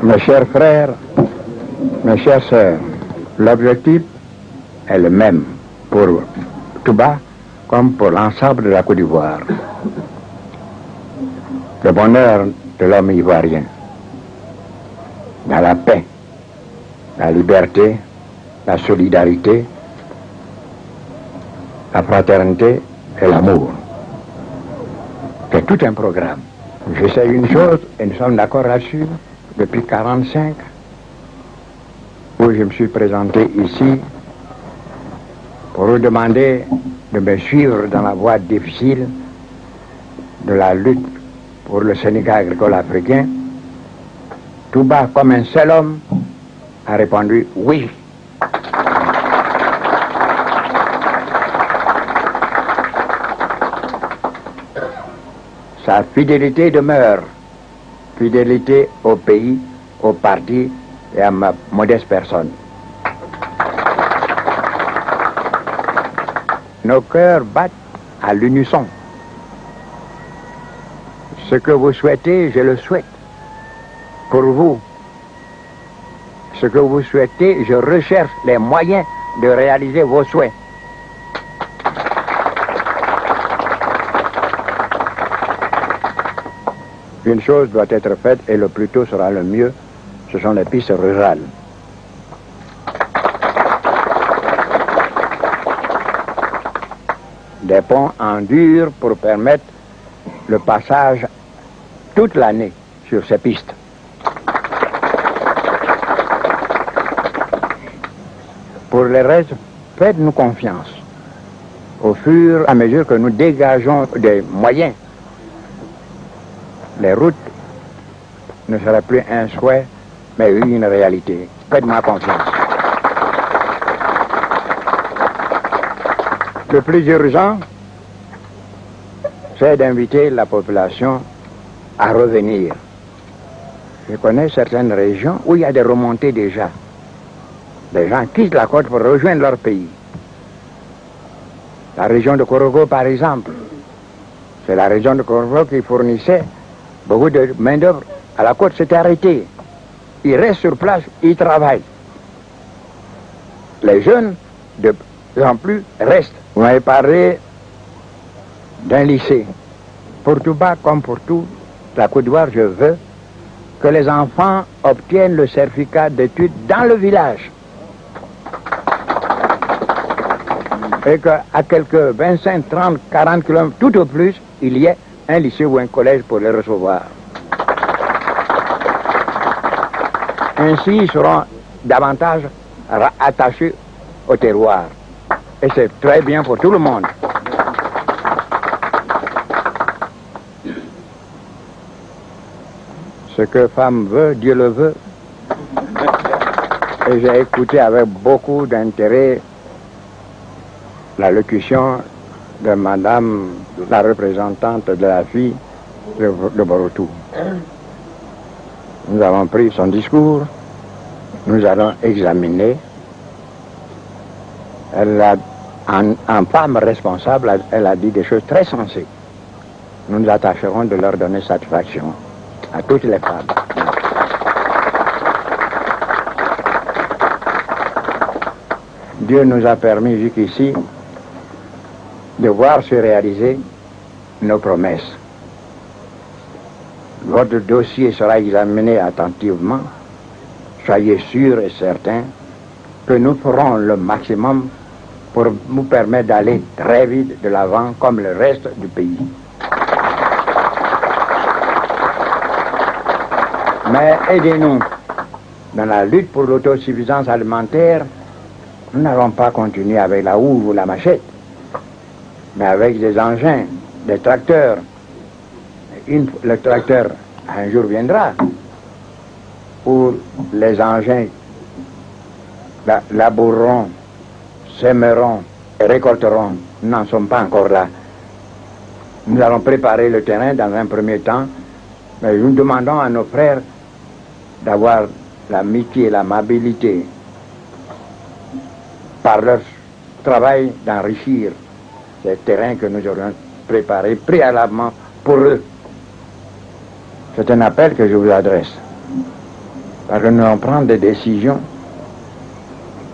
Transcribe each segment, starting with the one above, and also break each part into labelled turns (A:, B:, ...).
A: Mes chers frères, mes chères sœurs, l'objectif est le même pour Touba comme pour l'ensemble de la Côte d'Ivoire. Le bonheur de l'homme ivoirien, dans la paix, la liberté, la solidarité, la fraternité et l'amour. C'est tout un programme. Je sais une chose, et nous sommes d'accord là-dessus, depuis 1945, où je me suis présenté ici pour vous demander de me suivre dans la voie difficile de la lutte pour le syndicat agricole africain. Touba, comme un seul homme, a répondu oui. Sa fidélité demeure, fidélité au pays, au parti et à ma modeste personne. Nos cœurs battent à l'unisson. Ce que vous souhaitez, je le souhaite. Pour vous, ce que vous souhaitez, je recherche les moyens de réaliser vos souhaits. Une chose doit être faite et le plus tôt sera le mieux, ce sont les pistes rurales. Des ponts en dur pour permettre le passage toute l'année sur ces pistes. Pour le reste, faites-nous confiance. Au fur et à mesure que nous dégageons des moyens, les routes ne seraient plus un souhait, mais une réalité. Faites-moi confiance. Le plus urgent, c'est d'inviter la population à revenir. Je connais certaines régions où il y a des remontées déjà. Les gens quittent la côte pour rejoindre leur pays. La région de Korogo, par exemple, c'est la région de Korogo qui fournissait beaucoup de main-d'œuvre à la côte, s'est arrêtée. Ils restent sur place, ils travaillent. Les jeunes, de plus en plus, restent. Vous m'avez parlé d'un lycée. Pour Touba, comme pour tout, la Côte d'Ivoire, je veux que les enfants obtiennent le certificat d'études dans le village. Et qu'à quelques 25, 30, 40 km, tout au plus, il y ait un lycée ou un collège pour les recevoir. Ainsi, ils seront davantage attachés au terroir. Et c'est très bien pour tout le monde. Ce que femme veut, Dieu le veut. Et j'ai écouté avec beaucoup d'intérêt la locution de madame la représentante de la fille de Borotou. Nous avons pris son discours, nous allons examiner. Elle a, en femme responsable, elle a dit des choses très sensées. Nous nous attacherons de leur donner satisfaction à toutes les femmes. Dieu nous a permis jusqu'ici de voir se réaliser nos promesses. Votre dossier sera examiné attentivement. Soyez sûrs et certains que nous ferons le maximum pour vous permettre d'aller très vite de l'avant comme le reste du pays. Mais aidez-nous dans la lutte pour l'autosuffisance alimentaire. Nous n'allons pas continuer avec la houve ou la machette, mais avec des engins, des tracteurs. Le tracteur, un jour viendra, où les engins laboureront, sèmeront et récolteront. Nous n'en sommes pas encore là. Nous allons préparer le terrain dans un premier temps, mais nous demandons à nos frères d'avoir l'amitié et l'amabilité par leur travail d'enrichir ces terrains que nous aurons préparés préalablement pour eux. C'est un appel que je vous adresse. Parce que nous allons prendre des décisions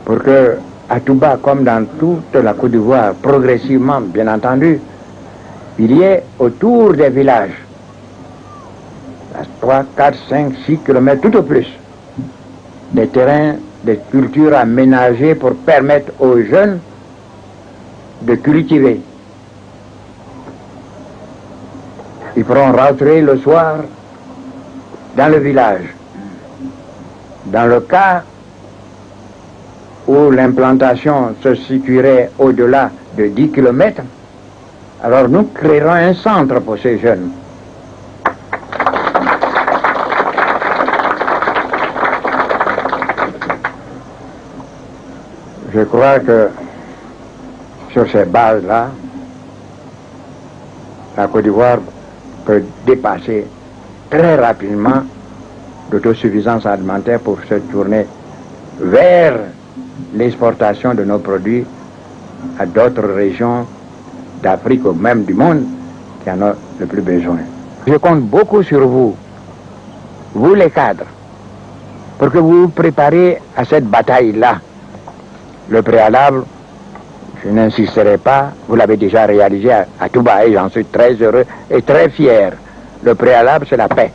A: pour que, à Touba, comme dans toute la Côte d'Ivoire, progressivement, bien entendu, il y ait autour des villages, à 3, 4, 5, 6 kilomètres, tout au plus, des terrains, des cultures aménagées pour permettre aux jeunes de cultiver. Ils pourront rentrer le soir dans le village. Dans le cas où l'implantation se situerait au-delà de 10 kilomètres, alors nous créerons un centre pour ces jeunes. Je crois que sur ces bases-là, la Côte d'Ivoire peut dépasser très rapidement l'autosuffisance alimentaire pour se tourner vers l'exportation de nos produits à d'autres régions d'Afrique ou même du monde qui en ont le plus besoin. Je compte beaucoup sur vous, vous les cadres, pour que vous vous préparez à cette bataille-là. Le préalable, je n'insisterai pas, vous l'avez déjà réalisé à Touba et j'en suis très heureux et très fier. Le préalable, c'est la paix.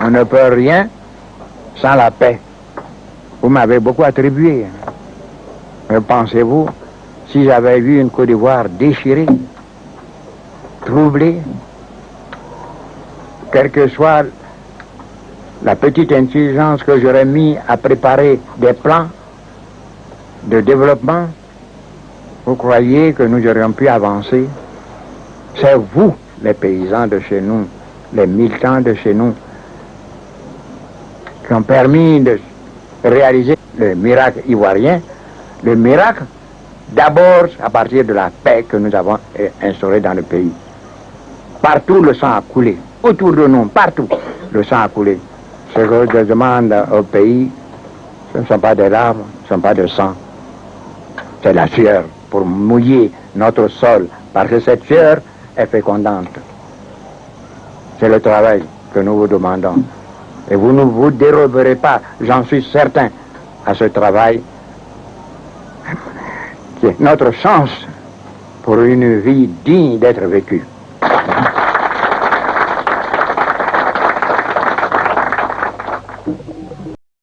A: On ne peut rien sans la paix. Vous m'avez beaucoup attribué. Mais pensez-vous, si j'avais vu une Côte d'Ivoire déchirée, troublée, quelle que soit la petite intelligence que j'aurais mis à préparer des plans de développement, vous croyez que nous aurions pu avancer? C'est vous, les paysans de chez nous, les militants de chez nous, qui ont permis de réaliser le miracle ivoirien, le miracle d'abord à partir de la paix que nous avons instaurée dans le pays. Partout le sang a coulé, autour de nous, partout le sang a coulé. Ce que je demande au pays, ce ne sont pas des larmes, ce ne sont pas de sang, c'est la sueur pour mouiller notre sol, parce que cette sueur est fécondante. C'est le travail que nous vous demandons. Et vous ne vous déroberez pas, j'en suis certain, à ce travail qui est notre chance pour une vie digne d'être vécue.